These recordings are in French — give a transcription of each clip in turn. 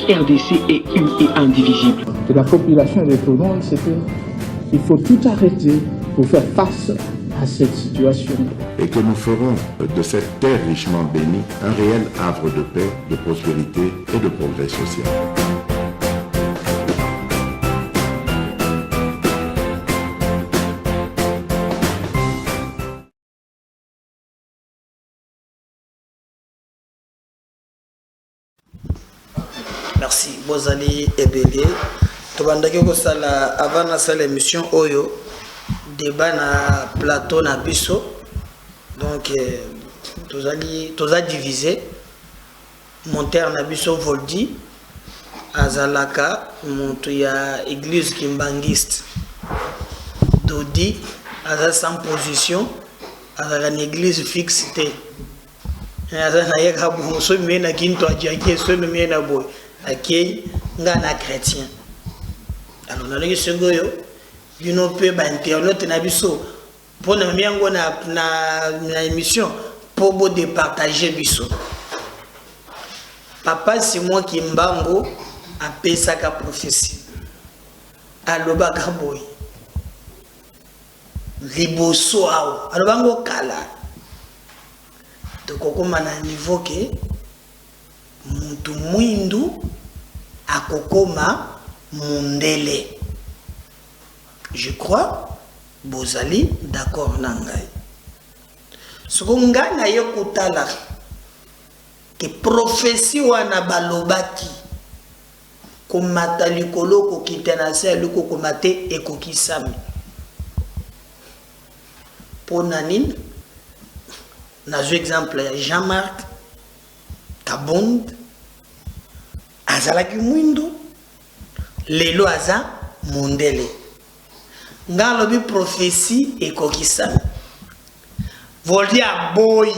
RDC est une et indivisible. De la population de tout le monde, c'est qu'il faut tout arrêter pour faire face à cette situation. Et que nous ferons de cette terre richement bénie un réel havre de paix, de prospérité et de progrès social. Merci. Bozali Ebele. Tobandaki kosala avant na sala émission Oyo débat na plateau na biso. Donc toza divisé. Monter na biso Voldi azalaka montu ya église kimbangiste. Dodi aza sans position azala na église fixité. Azana yeka bon so mena kinto ajaki so mena boy. Akei ngana chrétien. Alors na leki sengoyo bino pe ba internaute na biso pona miango na émission pour bo départager biso. Papa Simon Kimbango apesaka prophétie. Alobaka boy. Liboso awo. Alobango kala. Tokokoma na niveau ke muntu mwindu akokoma mundele. Je crois bozali d'accord na ngai. Sokonga na yokutala ke prophétie wana balobaki komata likolo kokita na se aliko komate ekokisami. Pona nini? Nazo exemple ya Jean-Marc Kabund azalaki mwindu lelo aza mundele. Ngalobi prophétie ekokisami. Voldi a boy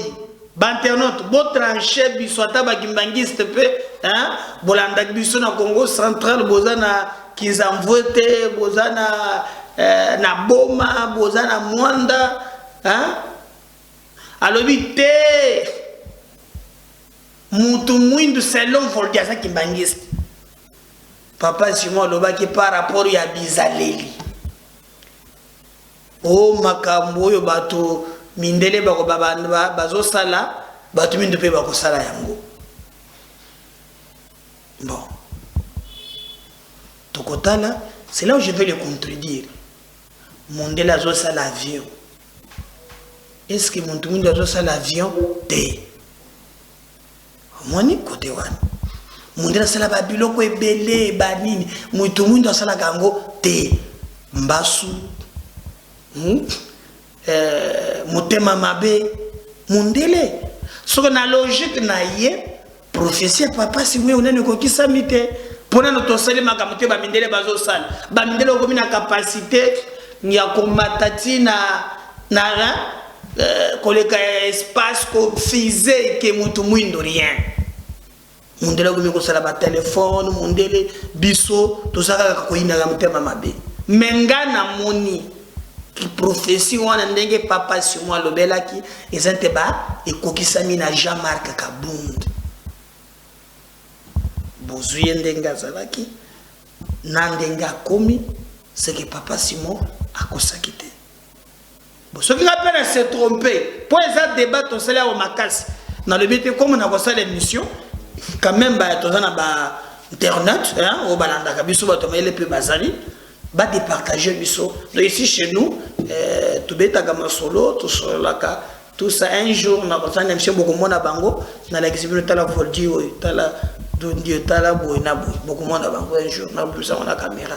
banternote bo trancher biso ata bakimbangiste pe hein bolanda biso na Congo central bozana Kizamvwete bozana na Boma bozana Mwanda hein alobi te mutu mwindu selon Voldi aza kimbangiste. Papa Simon alobaki par rapport ya bizaleli. O makambo oyo bato mindele bako bazo sala batu mindu pe bako sala yango. Bon. Tokotala, c'est là où je vais le contredire. Mondela zo sala avion. Est-ce que mon monde a sala avion? Te. Moni côté wan. Mondela sala ba biloko ebele banini. Mutu monde a sala gango te. Mbasu. Motema mabe mundele soko na logique na ye prophétie papa si we onene ko kisamite pona no tosali makamote ba mindele bazo sala ba mindele ko mina capacité ya komatati na koleka espace ko fize ke mutu mwindo rien mundele ko miko sala ba téléphone mundele biso tosaka ko ina ga motema mabe mengana moni prophétie wana ndenge papa si moi lobelaki ezante ba ekokisami na Jean-Marc Kabund bozuye ndenge azalaki na ndenge akomi c'est que papa Simon akosaki te bon ce qui appelle se tromper pour ça débat on sala au makasi na le but comme on a kosala émission quand même ba tozana ba internet hein au balanda kabiso ba tomele pe bazali ba départager biso. Donc ici chez nous tout beta kama solo tout solaka tout ça un jour na kosana émission beaucoup mona bango na l'exhibition tala Voldi tala dondi tala boina beaucoup mona bango un jour na plus on a caméra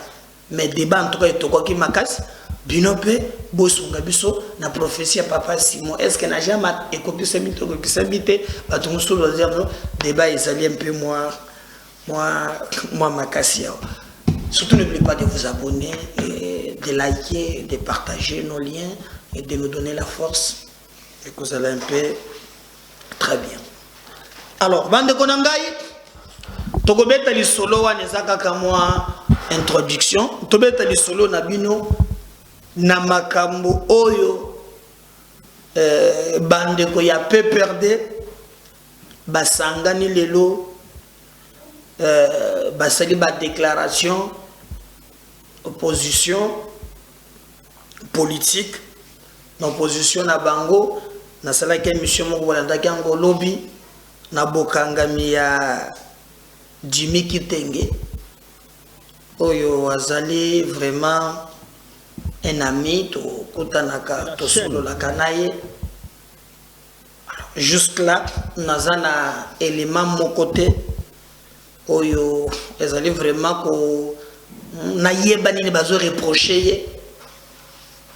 mais débat en tout cas to ko ki makas binope bosunga biso na prophétie ya papa Simon est-ce que na jamais écopé ce mythe que ça bité ba tout solo débat ezali un peu moi makasi. Surtout n'oubliez pas de vous abonner, et de liker, de partager nos liens et de nous donner la force et que vous allez un peu très bien. Alors, bande konangai, tokobeta li solo wa nezaka kamwa introduction, tobeta li solo na bino na makambo oyo bande ko ya pe perde basangani lelo basali ba déclaration opposition politique l'opposition na bango na sala ke mission moko bolandaki yango lobby na bokangami ya Jimmy Kitenge oyo azali vraiment un ami to kotanaka to solo la kanaye. Jusque là nazana élément mon côté oyo ezali vraiment ko na yeba nini bazo reprocher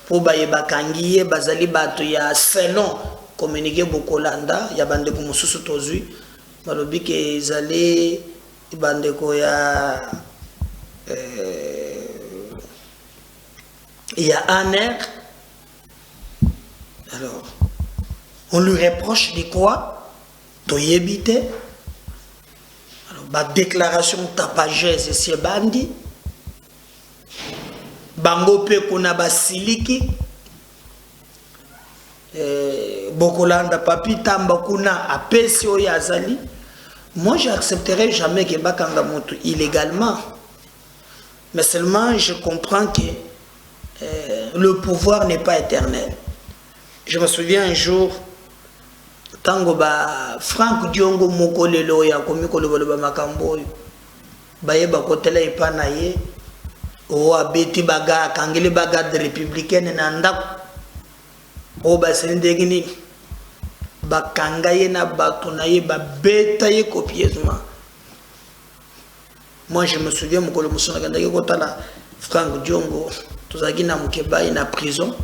pour bayeba kangiye bazali bato ya selon communiquer Bokolanda ya bandeko mususu tozui balobi ke ezali bandeko ya ANR. Alors on lui reproche de quoi? Toyebite. Alors ba déclaration tapagesse c'est bandi bango pe kuna basiliki Bokolanda papi tamba kuna apesi oyo azali. Moi j'accepterai jamais que bakanga moto illégalement, mais seulement je comprends que le pouvoir n'est pas éternel. Je me souviens un jour tango ba Frank Diongo mokolelo ya komikolo ba makambo bayeba kotela ipana ye o abeti baga kangele baga de républicaine na ndako o basendegini bakanga ye na bato na ye ba beta ye copieusement. Moi je me souviens mokolo musona kanda ye kotala Frank Diongo tozaki na mukeba na prison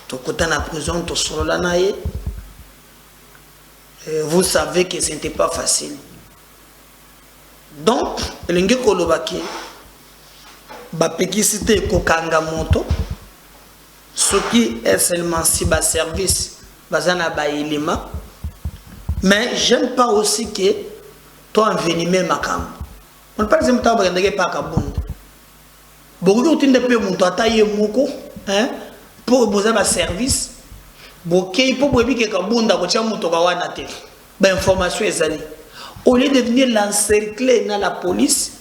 to kota na prison to solola na ye. Vous savez que ce n'était pas facile. Donc, l'ingé kolobaki, bapekisite kokanga moto, ce qui est seulement si bas service, bazana ba ilima. Mais j'aime pas aussi que toi envenimé makam. On parle de ça, on ne pas kabund. Beaucoup de gens peuvent monter à tailler moko, hein, pour poser ba service. Boké pour boire que kabunda kocha moto kawana te. Ba information ezali. Au lieu de venir l'encercler dans la police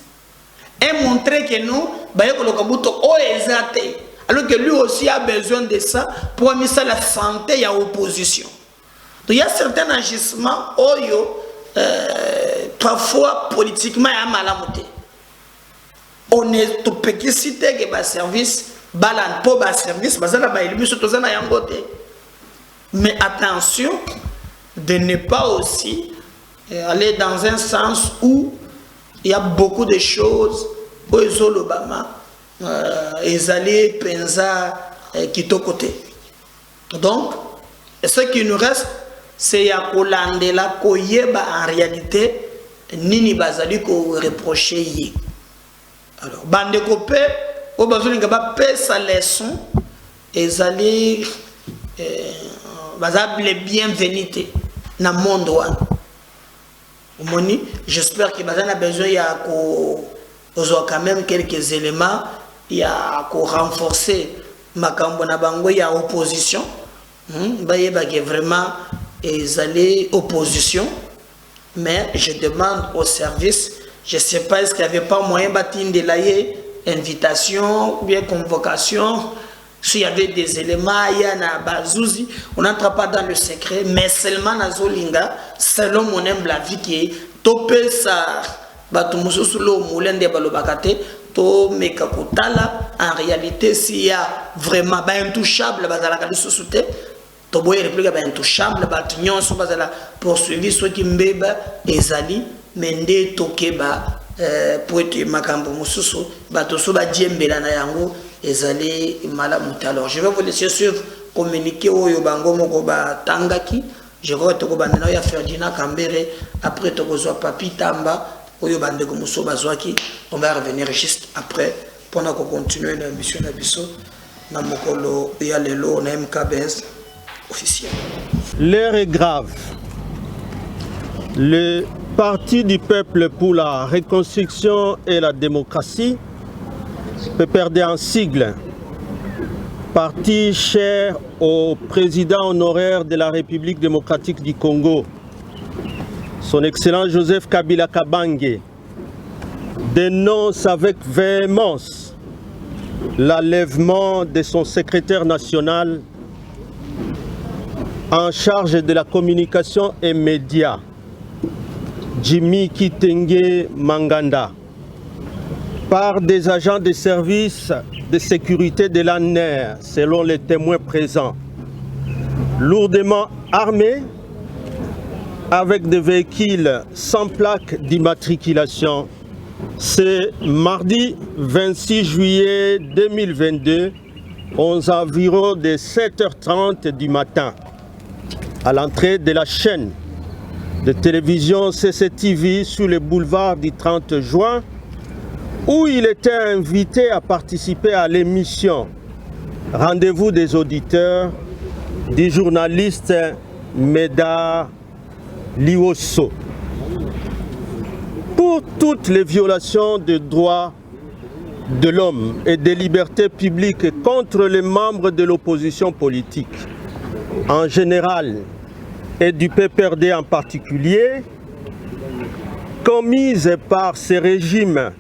et montrer que nous, ba yekolo kabuto o ezate. Alors que lui aussi a besoin de ça pour mettre ça la santé ya opposition. Donc il y a certains agissements oyo parfois politiquement ya malamoté. On est tout petit cité que ba service balan po ba service bazala ba ilimi sotozana yangote. Mais attention de ne pas aussi aller dans un sens où il y a beaucoup de choses où ils ont l'Obama, ils allaient penser qui sont côté. Donc, ce qui nous reste, c'est ya kolande la koyeba en réalité nini bazali ko reprocher yi. Alors, bande kopé, au bazali ngaba pe sa leçon, ils allaient les bienvenus dans le monde. J'espère que Bazan a besoin quand même quelques éléments. Il y a renforcer Makambona Bango, il y a opposition. Vraiment, ils allaient opposition. Mais je demande au service, je ne sais pas, est-ce qu'il n'y avait pas moyen de l'ailler, invitation ou bien convocation. S'il y avait des éléments, il y a na bazouzi, on n'entre pas dans le secret, mais seulement na zolinga, selon mon humble avis qui est topé ça, batumusu sous le moulin de balobakate, to mekakutala, en réalité, s'il y a vraiment intouchable, bazalaka de sous-souté, to boye réplique intouchable, batignon sous bazala poursuivi, ceux qui mbeba, ezali, mende tokeba, pour être makambo mususu, batosu ba djembela na yango, ezali malamuti. Alors je vais vous laisser suivre communiquer au bango moko ba tangaki. Je vais te kobandana ya Ferdinand Kambere après te reçoit Papi Tamba oyo bandeko muso bazwaki. On va revenir juste après pendant qu'on continue l'émission na biso na mokolo ya lelo na MKBS officiel. L'heure est grave. Le Parti du peuple pour la reconstruction et la démocratie peut perdre un sigle. Parti cher au président honoraire de la République démocratique du Congo, son Excellence Joseph Kabila Kabange, dénonce avec véhémence l'enlèvement de son secrétaire national en charge de la communication et médias, Jimmy Kitenge Manganda, par des agents de service de sécurité de l'ANER, selon les témoins présents, lourdement armés avec des véhicules sans plaque d'immatriculation. C'est mardi 26 juillet 2022, aux environs de 7h30 du matin, à l'entrée de la chaîne de télévision CCTV sur le boulevard du 30 juin, où il était invité à participer à l'émission Rendez-vous des auditeurs du journaliste Meda Liwoso. Pour toutes les violations des droits de l'homme et des libertés publiques contre les membres de l'opposition politique en général et du PPRD en particulier, commises par ces régimes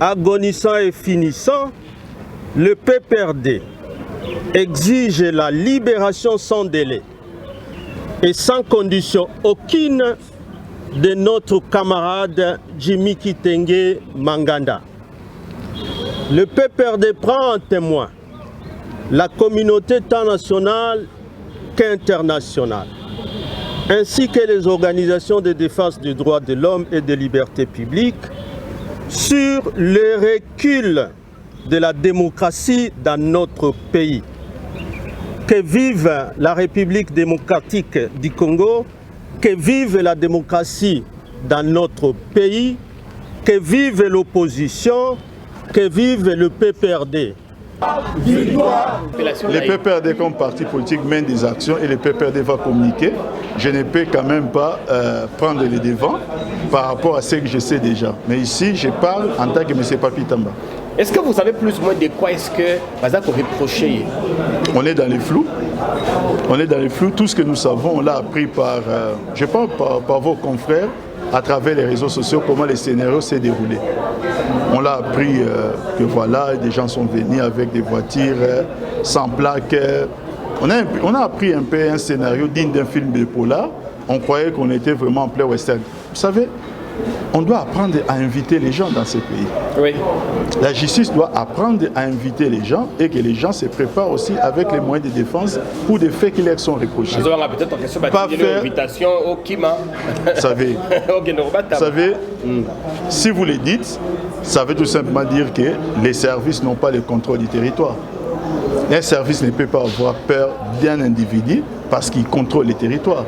agonissants et finissants, le PPRD exige la libération sans délai et sans condition aucune de notre camarade Jimmy Kitenge Manganda. Le PPRD prend en témoin la communauté tant nationale qu'internationale, ainsi que les organisations de défense des droits de l'homme et des libertés publiques, sur le recul de la démocratie dans notre pays. Que vive la République démocratique du Congo, que vive la démocratie dans notre pays, que vive l'opposition, que vive le PPRD. Le PPRD comme parti politique mène des actions et le PPRD va communiquer. Je ne peux quand même pas prendre les devants par rapport à ce que je sais déjà. Mais ici, je parle en tant que M. Papi Tamba. Est-ce que vous savez plus ou moins de quoi est-ce que Bazak aurait reproché? On est dans les flous. On est dans les flous. Tout ce que nous savons, on l'a appris par, je pense, par vos confrères à travers les réseaux sociaux, comment les scénarios s'est déroulé. On l'a appris que voilà, des gens sont venus avec des voitures sans plaque. On a appris un peu un scénario digne d'un film de polar. On croyait qu'on était vraiment en plein western. Vous savez, on doit apprendre à inviter les gens dans ce pays. Oui. La justice doit apprendre à inviter les gens et que les gens se préparent aussi avec les moyens de défense pour des faits qui leur sont reprochés. Pas faire invitation au Kima. Vous savez, si vous le dites, ça veut tout simplement dire que les services n'ont pas le contrôle du territoire. Un service ne peut pas avoir peur d'un individu parce qu'il contrôle les territoires.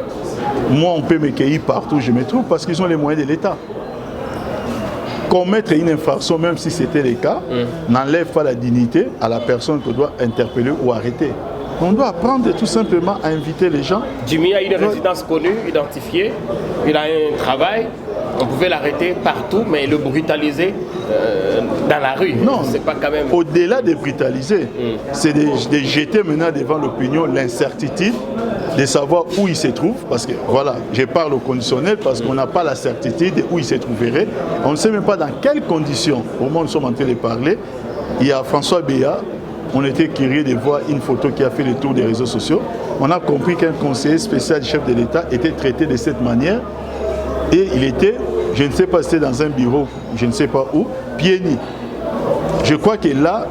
Moi, on peut me cueillir partout où je me trouve parce qu'ils ont les moyens de l'État. Commettre une infraction, même si c'était le cas, n'enlève pas la dignité à la personne qu'on doit interpeller ou arrêter. On doit apprendre tout simplement à inviter les gens. Jimmy a une résidence connue, identifiée, il a un travail. On pouvait l'arrêter partout, mais le brutaliser dans la rue. Non, c'est pas quand même. Au-delà de brutaliser, c'est de jeter maintenant devant l'opinion l'incertitude de savoir où il se trouve. Parce que voilà, je parle au conditionnel parce qu'on n'a pas la certitude de où il se trouverait. On ne sait même pas dans quelles conditions. Au moment où nous sommes en train de parler, il y a François Béat. On était curieux de voir une photo qui a fait le tour des réseaux sociaux. On a compris qu'un conseiller spécial du chef de l'État était traité de cette manière. Et il était, je ne sais pas si c'était dans un bureau, je ne sais pas où, pieds nus. Je crois que là,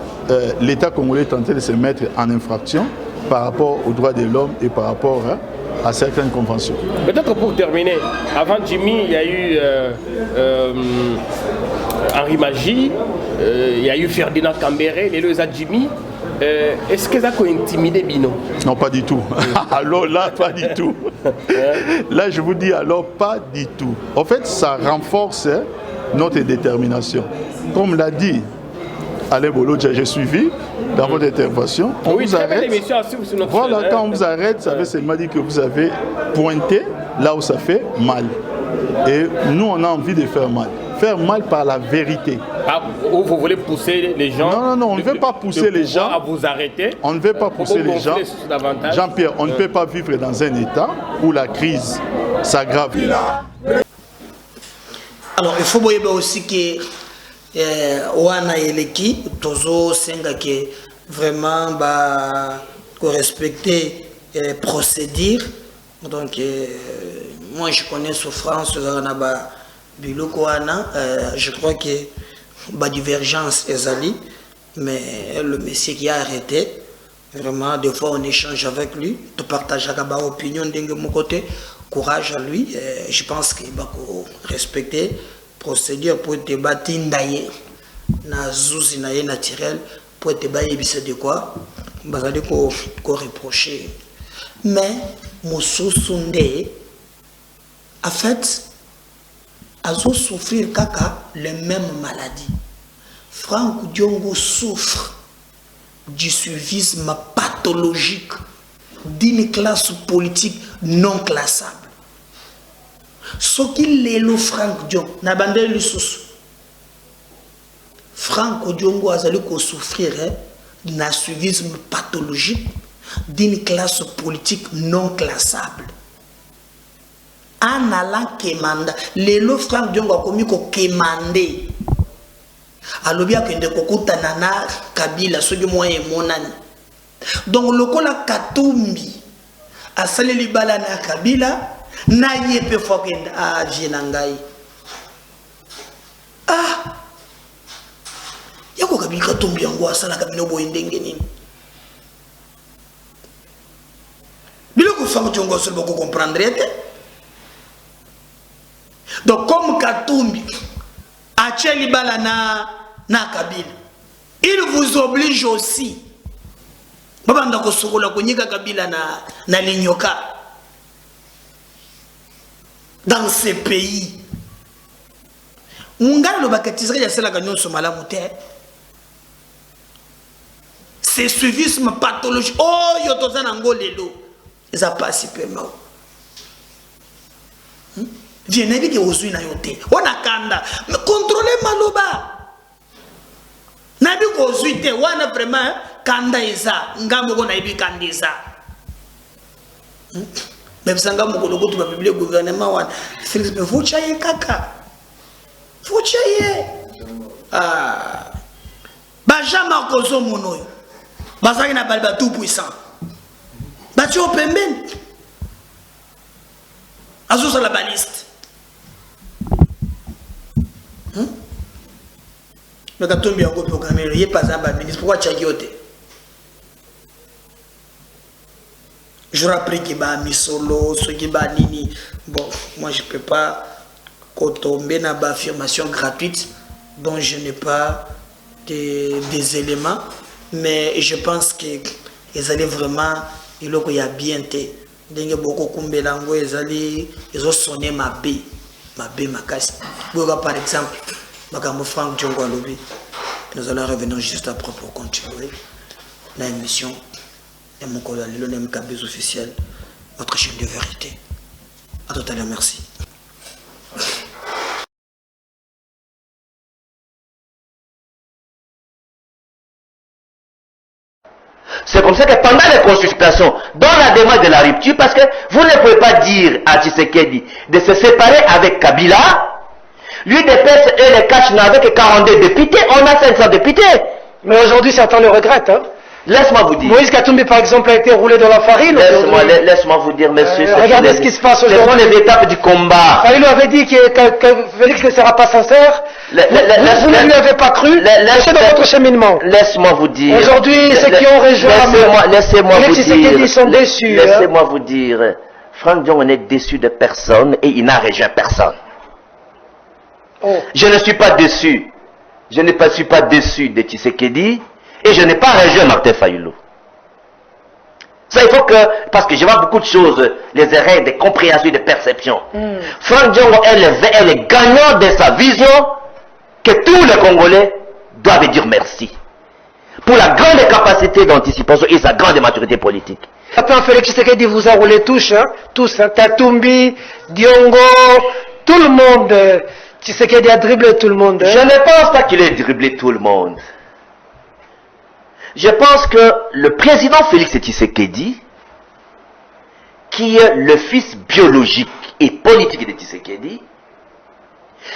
l'État congolais est en train de se mettre en infraction par rapport aux droits de l'homme et par rapport à certaines conventions. Peut-être pour terminer, avant Jimmy, il y a eu Henri Magie, il y a eu Ferdinand Cambéré, les deux à Jimmy. Est-ce que ça a intimidé Bino? Non, pas du tout. Alors là, pas du tout. Là, je vous dis alors pas du tout. En fait, ça renforce notre détermination. Comme l'a dit Alain Bolo, j'ai suivi dans votre intervention. On vous arrête. Voilà, quand on vous arrête, ça veut seulement dire que vous avez pointé là où ça fait mal. Et nous, on a envie de faire mal. Faire mal par la vérité. Ou vous voulez pousser les gens? Non, non, non, on ne veut pas pousser les gens. À vous arrêter. On ne veut pas pousser les gens. Jean-Pierre, on ne peut pas vivre dans un état où la crise s'aggrave. Alors, il faut voir aussi que wana eleki tozo senga ke vraiment ba ko respecter procédure. Donc moi je connais souffrance na ba biloko wana, je crois que ba divergence ezali, mais le monsieur qui a arrêté vraiment, des fois on échange avec lui, tu partages ba opinion de mon côté, courage à lui. Je pense qu'il va respecter procédure pour te battre ndaye na zuzi na naturel pour te battre bisa de quoi bazali ko reprocher. Mais Moussoussoundé, en fait, azo souffrir kaka les mêmes maladies. Franck Diongo souffre du suivisme pathologique d'une classe politique non classable. Ce qu'il est le Franck Diongo, n'a pas de sous. Franck Diongo a souffrir d'un suivisme pathologique d'une classe politique non classable. En allant quémander, le Franck Diongo a commis qu'on quémandé. Alors bien que de kokuta nana Kabila, ce du moyen monani. Donc le kola Katumbi a salé les balles na Kabila, na yepe fokenda a Vienangai. Ah, yako Kabila Katumbi yango asala Kabila boyendenge nini. Biloko Franck Diongo seul beaucoup comprendre. Donc comme Katumbi a libala na Kabila, il vous oblige aussi. Baba ndako sokola konyika Kabila na linyoka. Dans ces pays, ngalo lo bakatizaka ya sala kanyo so malamu te. C'est suivisme pathologique. Oh yo tozana ngolelo. Ça passe peu mal. Viens que ozui na yote. On a kanda. Mais contrôlez maloba. Nabi ko ozui te. Wana vraiment kanda isa. Ngambo ko na ibi kanda isa. Même sanga mo ko loko tu ba bible gouvernement wana. Félix me faut chaye kaka. Faut chaye. Ah. Bajama ko zo monoyo. Bazaki na balba tout puissant. Bati au pembeni. Azo sur la baliste. Le Katumbi a encore programmé, il n'y a pas un ministre. Pourquoi tu as dit? Je rappelle qu'il y a mis solo, ce qui est nini. Bon, moi je ne peux pas tomber dans une affirmation gratuite dont je n'ai pas des éléments. Mais je pense qu'ils allaient vraiment, il y a bien été. Il y a beaucoup de langues, ils ont sonné ma baie, ma casse. Par exemple, Franck Diongo à Lobby. Nous allons revenir juste après pour continuer l'émission. Et mon collègue, l'ONMKB officiel, votre chaîne de vérité. À tout à l'heure, merci. C'est comme ça que pendant les consultations, dans la démarche de la rupture, parce que vous ne pouvez pas dire à Tshisekedi de se séparer avec Kabila, lui de PES et les Cash avec 42 députés, on a 500 députés. Mais aujourd'hui, certains le regrettent. Hein? Laisse-moi vous dire. Moïse Katumbi, par exemple, a été roulé dans la farine. Laisse-moi vous dire, monsieur. Regardez ce qui se passe aujourd'hui. Ce sont les étapes du combat. Faïlou avait dit que Félix ne sera pas sincère. Vous ne lui avez pas cru. C'est dans votre cheminement. Laisse-moi vous dire. Aujourd'hui, ceux qui ont rejoint laissez-moi vous dire. Ils sont déçus. Laissez-moi vous dire. Franck Diongo n'est déçu de personne et il n'a rejoint personne. Oh. Je ne suis pas déçu. Je ne suis pas déçu de Tshisekedi. Et je n'ai pas rejoint Martin Fayoulou. Ça, il faut que, parce que je vois beaucoup de choses, les erreurs de compréhension et de perception. Franck Diongo est le gagnant de sa vision que tous les Congolais doivent dire merci. Pour la grande capacité d'anticipation et sa grande maturité politique. Après, Félix Tshisekedi vous a roulé tous, hein, Katumbi, Diongo, tout le monde. Tshisekedi a dribblé tout le monde. Hein. Je ne pense pas qu'il ait dribblé tout le monde. Je pense que le président Félix Tshisekedi, qui est le fils biologique et politique de Tshisekedi,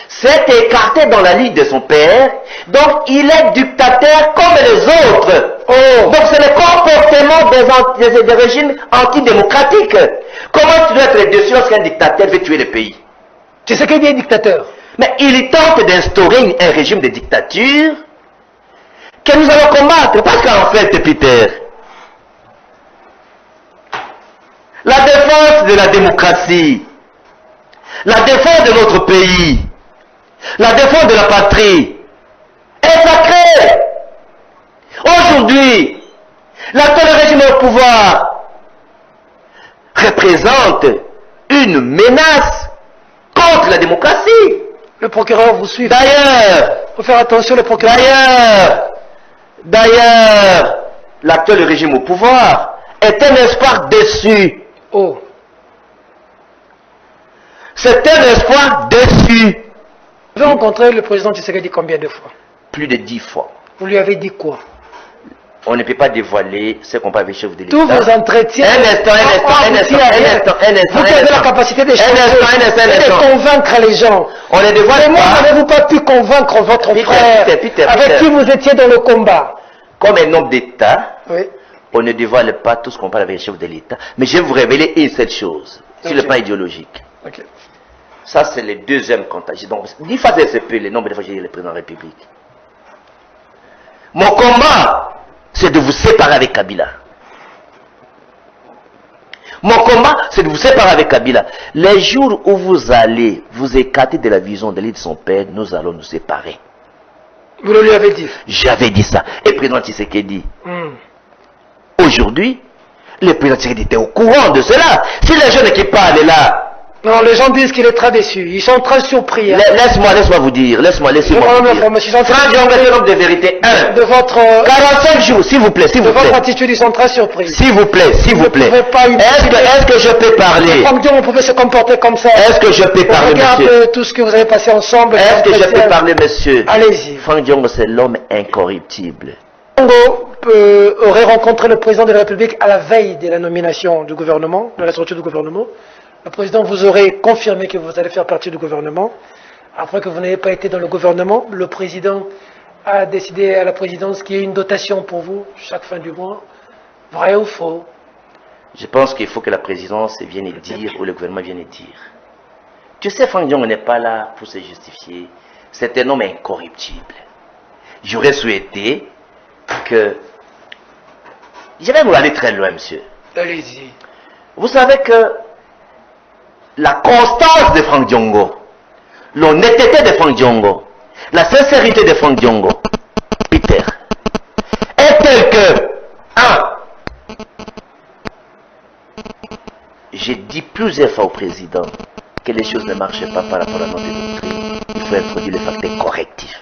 s'est écarté dans la ligne de son père, donc il est dictateur comme les autres. Oh. Donc c'est le comportement des régimes antidémocratiques. Comment tu dois être dessus lorsqu'un dictateur veut tuer le pays? Tu sais qu'il est dictateur. Mais il tente d'instaurer un régime de dictature que nous allons combattre. Parce qu'en fait, Peter, la défense de la démocratie, la défense de notre pays, la défense de la patrie est sacrée. Aujourd'hui, l'actuel régime au pouvoir représente une menace contre la démocratie. Le procureur vous suit. D'ailleurs, faut faire attention, le procureur. D'ailleurs, l'actuel régime au pouvoir est un espoir déçu. Oh. C'est un espoir déçu. Vous avez rencontré le président Tshisekedi combien de fois? Plus de 10 fois. Vous lui avez dit quoi? On ne peut pas dévoiler ce qu'on peut avec le chef de l'État. Tous vos entretiens. Un instant. Vous avez la capacité de convaincre les gens. On ne dévoile pas. Comment n'avez-vous pas pu convaincre votre frère avec qui vous étiez dans le combat? Comme un homme d'État, oui. On ne dévoile pas tout ce qu'on parle avec le chef de l'État. Mais je vais vous révéler une seule chose, sur le plan idéologique. Okay. Ça, c'est le deuxième contagion. Donc, 10 fois c'est peu le nombre de fois que j'ai dit le président de la République. Mon combat, c'est de vous séparer avec Kabila. Mon combat, c'est de vous séparer avec Kabila. Les jours où vous allez vous écarter de la vision de l'île de son père, nous allons nous séparer. Vous le lui avez dit? J'avais dit ça. Et le président Tshisekedi, aujourd'hui, le président Tshisekedi était au courant de cela. Si les jeunes qui parlent là, non, les gens disent qu'il est très déçu. Ils sont très surpris. Hein. Laisse-moi vous dire. Laissez-moi vous dire. Franck Diongo est l'homme de vérité. De votre... 45 jours, s'il vous plaît, de votre attitude, ils sont très surpris. S'il vous plaît. Est-ce que je peux parler? Franck Diongo, on pouvait se comporter comme ça. Est-ce que je peux parler, monsieur? Regarde tout ce que vous avez passé ensemble. Est-ce que je peux parler, monsieur? Allez-y. Franck Diongo, c'est l'homme incorruptible. Diongo aurait rencontré le président de la République à la veille de la nomination du gouvernement, de la structure du gouvernement. Le président vous aurait confirmé que vous allez faire partie du gouvernement. Après que vous n'ayez pas été dans le gouvernement, le président a décidé à la présidence qu'il y ait une dotation pour vous chaque fin du mois. Vrai ou faux? Je pense qu'il faut que la présidence vienne dire, ou le gouvernement vienne dire. Tu sais, Franck Diongo n'est pas là pour se justifier. C'est un homme incorruptible. J'aurais souhaité que... Je vais vous aller très loin, monsieur. Allez-y. Vous savez que la constance de Franck Diongo, l'honnêteté de Franck Diongo, la sincérité de Franck Diongo, Peter, est telle que, j'ai dit plusieurs fois au président que les choses ne marchaient pas par rapport à notre doctrine. Il faut introduire le facteur correctif.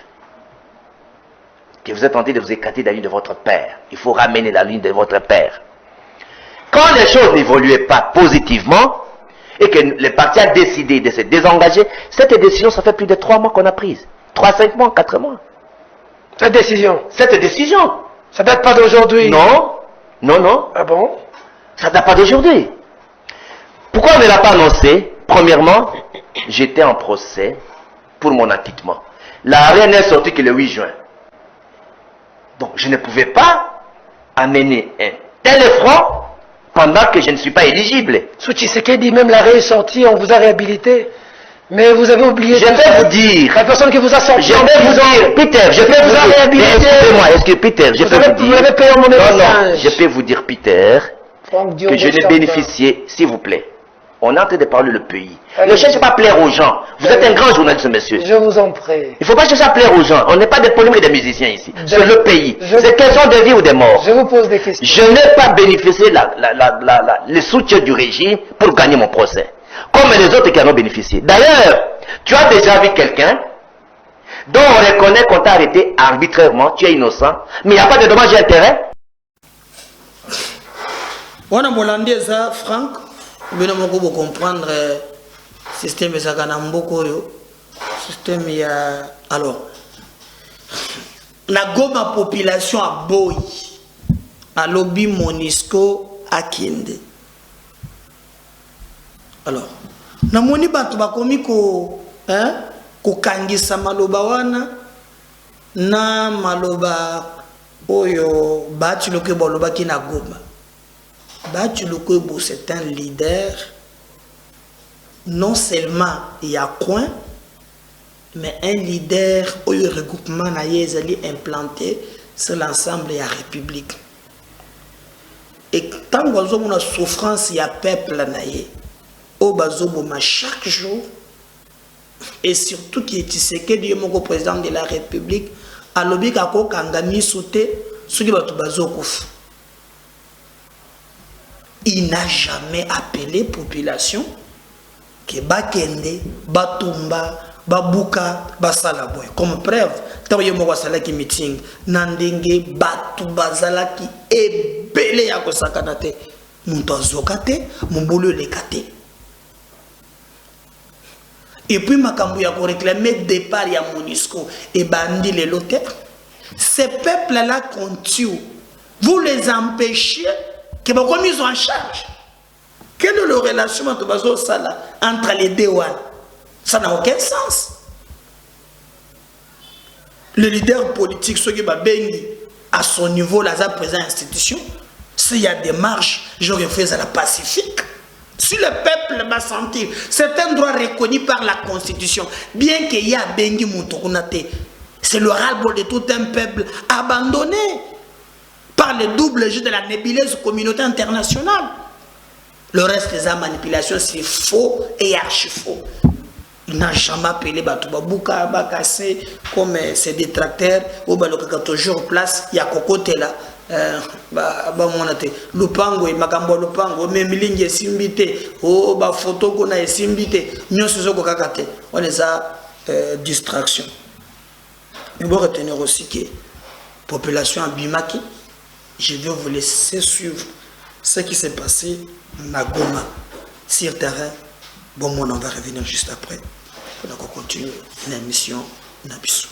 Que vous êtes en train de vous écarter de la ligne de votre père. Il faut ramener la ligne de votre père. Quand les choses n'évoluaient pas positivement, et que le parti a décidé de se désengager, cette décision, ça fait plus de 3 mois qu'on a prise. 3, 5 mois, 4 mois. Cette décision? Ça date pas d'aujourd'hui? Non. Ah bon? Ça date pas d'aujourd'hui. Pourquoi on ne l'a pas annoncé? Premièrement, j'étais en procès pour mon acquittement. La rien n'est sorti que le 8 juin. Donc, je ne pouvais pas amener un tel effront pendant que je ne suis pas éligible. Sous Tshisekedi, même l'arrêt est sorti, on vous a réhabilité. Mais vous avez oublié... Je vais vous dire... La personne qui vous a sorti... Je vais vous dire, Peter, je vais vous dire... Excusez-moi, Peter, je peux vous dire... Vous l'avez payé en monnaie de change. Je peux vous dire, Peter, que je n'ai bénéficié, s'il vous plaît. On est en train de parler le pays. Ne cherchez pas à plaire aux gens. Vous êtes un grand journaliste, monsieur. Je vous en prie. Il ne faut pas chercher à plaire aux gens. On n'est pas des polémiques des musiciens ici. C'est le pays. C'est question de vie ou de mort. Je vous pose des questions. Je n'ai pas bénéficié le soutien du régime pour gagner mon procès. Comme les autres qui en ont bénéficié. D'ailleurs, tu as déjà vu quelqu'un dont on reconnaît qu'on t'a arrêté arbitrairement, tu es innocent, mais il n'y a pas de dommages et intérêts. On a molandi ça, Franck. Bino moko bo comprendre système ezaka mboko yo système ya alors na goma population a boy a lobby Monisco akinde alors na moni bato bakomi ko kokangisa maloba wana na maloba oyo Bahati Lukwebo alobaki na Goma. Bahati Lukwebo c'est un leader non seulement il y a coin, mais un leader oyo regroupement na ye ezali implanté sur l'ensemble de la République. Et tant que nous avons une souffrance, il y a peuple na ye au bazoboma chaque jour, et surtout qui est Tshisekedi le président de la République à l'objet kako kangami sauté ce qui va tout bazokouf. Il n'a jamais appelé population que bakende batumba babuka basalaboy comme preuve tant que moi salaki meeting nandenge batu bazalaki ebele ya kosakana te muntu azokate mumbulu lekate. Et puis makambu ya ko réclamer départ ya MONUSCO et bandi les loter. Ces peuples là continuent, vous les empêchez que vous mis en charge. Quelle est le relation entre les deux? Ça n'a aucun sens. Le leader politique, ce qui va à son niveau, là, à présent institution, s'il y a des marches, je refuse à la pacifique. Si le peuple va sentir, c'est un droit reconnu par la Constitution, bien qu'il y ait Bengi Moutounate, c'est le ras-le-bol de tout un peuple abandonné par le double jeu de la nébuleuse communauté internationale. Le reste des manipulations, c'est faux et archi faux. Il n'a jamais appelé Batouba Bouka, Bakassé, comme ses détracteurs, ou Balokaka toujours place, il y a Kokote là. Lupango, Makambo Lupango, Memilingi Simbite, oh, ba photo qu'on a Simbite, nous sommes Kokakate. On les a distraction. Il faut retenir aussi que la population à Bimaki, je vais vous laisser suivre ce qui s'est passé à Goma, sur terrain. Bon, on va revenir juste après. On va continuer l'émission Nabissou.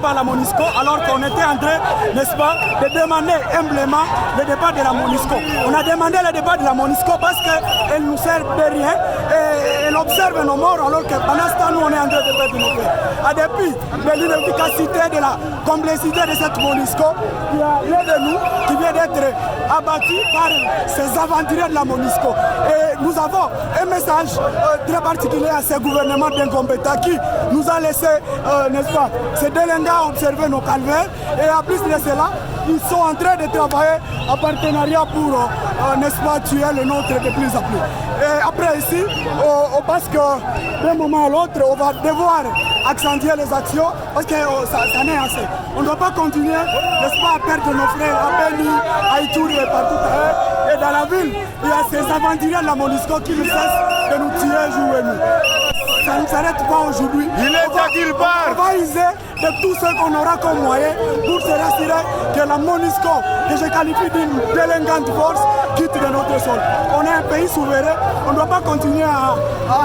Par la MONUSCO, alors qu'on était en train, n'est-ce pas, de demander humblement le départ de la MONUSCO. On a demandé le départ de la MONUSCO parce qu'elle nous sert de rien et elle observe nos morts alors que pendant ce temps, nous, on est en train de perdre nos frères. À dépit de l'inefficacité, de la complexité de cette MONUSCO, il y a l'un de nous qui vient d'être abattu par ces aventuriers de la MONUSCO. Et nous avons un message très particulier à ces gouvernements d'incompétents qui nous a laissé, n'est-ce pas, ces délinquants observer nos calvaires, et en plus de cela, ils sont en train de travailler en partenariat pour, n'est-ce pas, tuer le nôtre de plus en plus. Et après ici, on pense que d'un moment à l'autre, on va devoir accentuer les actions parce que ça n'est assez. On ne doit pas continuer, n'est-ce pas, à perdre nos frères à Beni, à Ituri et partout ailleurs. Et dans la ville, il y a ces aventuriers de la MONUSCO qui ne cessent de nous tuer jour et nuit. Ça ne s'arrête pas aujourd'hui. Il est temps qu'il part. On va user de tout ce qu'on aura comme moyen pour se rassurer que la MONUSCO, que je qualifie d'une délinquante force, quitte de notre sol. On est un pays souverain, on ne doit pas continuer à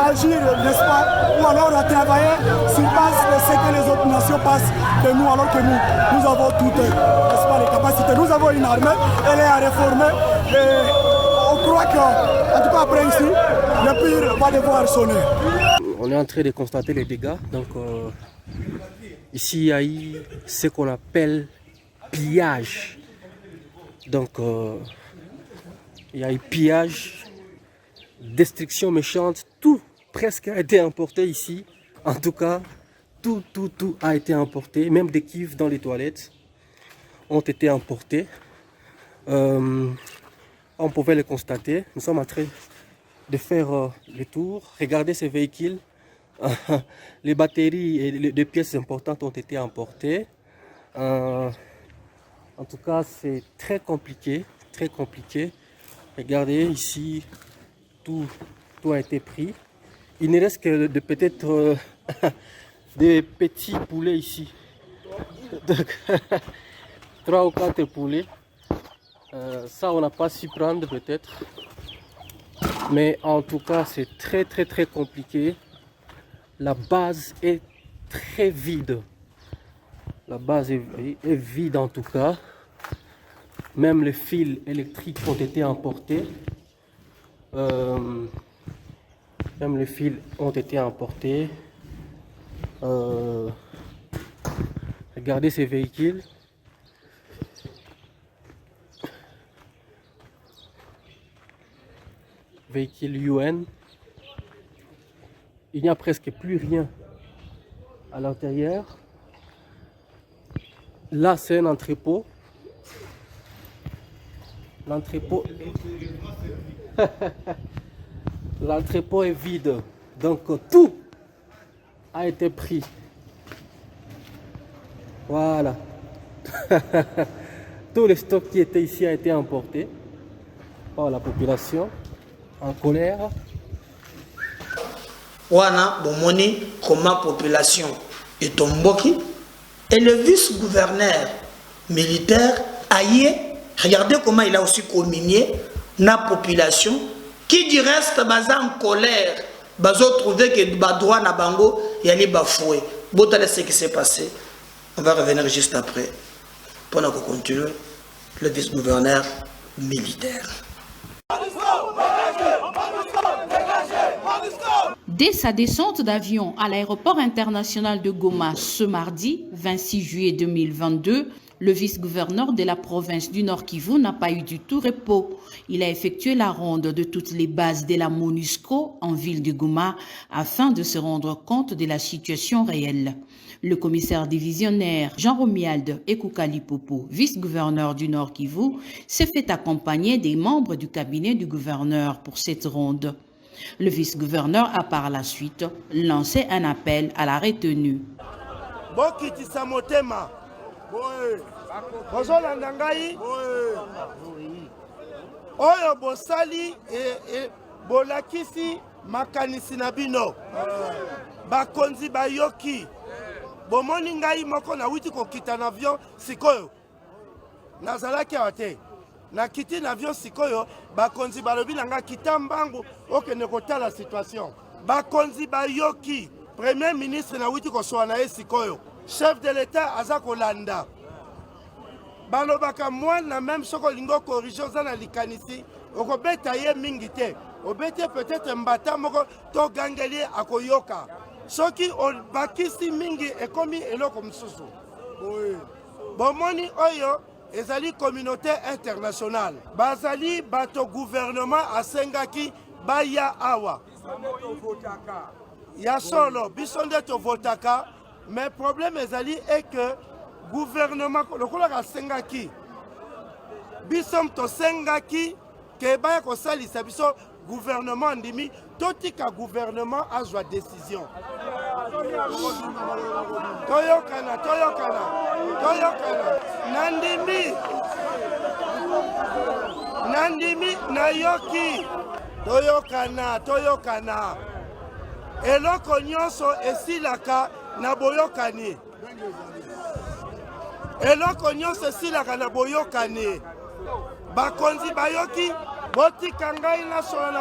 agir, n'est-ce pas, ou alors à travailler sur base de ce que les autres nations passent de nous, alors que nous avons toutes, n'est-ce pas, les capacités. Nous avons une armée, elle est à réformer, et on croit que, en tout cas après ici, le pire va devoir sonner. On est en train de constater les dégâts. Donc ici il y a eu ce qu'on appelle pillage. Donc il y a eu pillage, destruction méchante, tout presque a été emporté ici. En tout cas, tout a été emporté, même des cuves dans les toilettes ont été emportés. On pouvait le constater. Nous sommes en train de faire le tour, regardez ces véhicules. Les batteries et les pièces importantes ont été emportées. En tout cas, c'est très compliqué très compliqué. Regardez ici, tout a été pris. Il ne reste que peut-être des petits poulets ici. Donc, 3 ou 4 poulets. Ça, on n'a pas su prendre peut-être. Mais en tout cas, c'est très compliqué. La base est très vide. La base est vide en tout cas. Même les fils électriques ont été emportés. Même les fils ont été emportés. Regardez ces véhicules. Véhicules UN. Il n'y a presque plus rien à l'intérieur. Là, c'est un entrepôt. L'entrepôt l'entrepôt est vide. Donc tout a été pris. Voilà. Tout le stock qui était ici a été emporté par la population en colère. Wana bomoni comment population est tomboki et le vice-gouverneur militaire aïe, regardez comment il a aussi communié la population qui du reste baza en colère, bazo trouver que ba droit na bango yali bafoué. Botale ce qui s'est passé. On va revenir juste après pour nous continuer le vice-gouverneur militaire. Dès sa descente d'avion à l'aéroport international de Goma ce mardi 26 juillet 2022, le vice-gouverneur de la province du Nord Kivu n'a pas eu du tout repos. Il a effectué la ronde de toutes les bases de la MONUSCO en ville de Goma afin de se rendre compte de la situation réelle. Le commissaire divisionnaire Jean-Romuald Ekoukali Popo, vice-gouverneur du Nord Kivu, s'est fait accompagner des membres du cabinet du gouverneur pour cette ronde. Le vice-gouverneur a par la suite lancé un appel à la retenue. Oyo bosali bolakisi makanisi na bino bakonzi bayoki bomoni ngai moko na witi kokita na avion sikoyo nazalaki ate na kiti na avion sikoyo bakonzi balobi nanga kita mbangu okende kotala situation bakonzi bayoki premier ministre na witi kosoa na ye sikoyo chef de l'état aza kolanda balobaka mwana même soko lingo corriger oza na likanisi okobeta ye mingi te obete peut-être mbata moko to gangeli akoyoka soki obakisi mingi ekomi eloko mosusu bomoni oyo ezali communauté internationale bazali bato gouvernement asengaki baya awa ya solo biso nde tovotaka mais problème ezali est que gouvernement lokola asengaki biso tosengaki ke baya kosalisa biso gouvernement ndimi totika gouvernement azwa décision toyokana nandimi nayoki toyokana eloko nyonso esilaka na boyokani eloko nyonso esilaka na boyokani bakonzi bayoki botika ngai nasola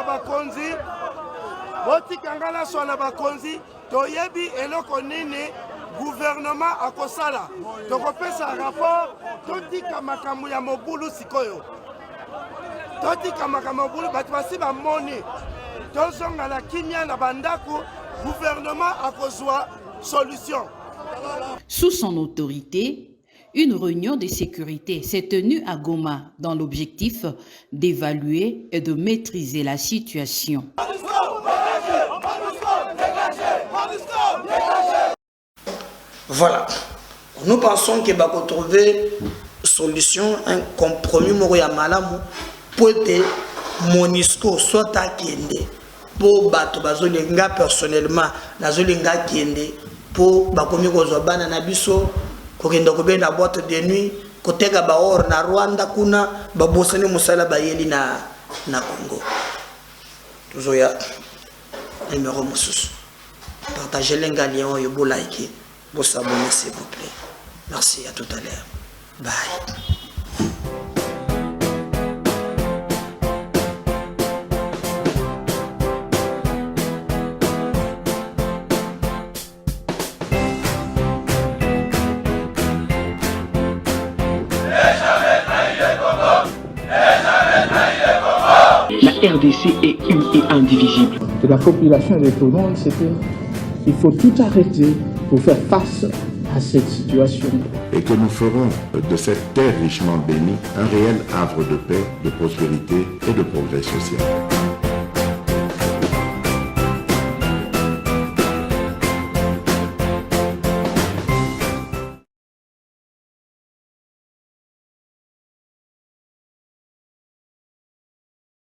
na bakonzi toyebi eloko nini gouvernement akosala tokopesa rapport totika makambo ya mobulu sikoyo bato basi bamoni tozonga na kimia na bandako gouvernement akozwa solution. Sous son autorité, une réunion de sécurité s'est tenue à Goma dans l'objectif d'évaluer et de maîtriser la situation. Voilà. Nous pensons qu'il va trouver solution, un compromis moro ya malamu pour que MONUSCO soit à Kende pour bato bazolenga personnellement nazolenga Kende pour bakomi kozwa bana na biso kokenda kobenda boîte de nuit koteka baor na Rwanda kuna babosani musala bayeli na Congo. Tozoya numéro mususu. Partagez les gagnants et vous likez, vous abonnez s'il vous plaît. Merci, à tout à l'heure. Bye. La RDC est une et indivisible. De la population et de tout le monde, c'était il faut tout arrêter pour faire face à cette situation. Et que nous ferons de cette terre richement bénie un réel havre de paix, de prospérité et de progrès social.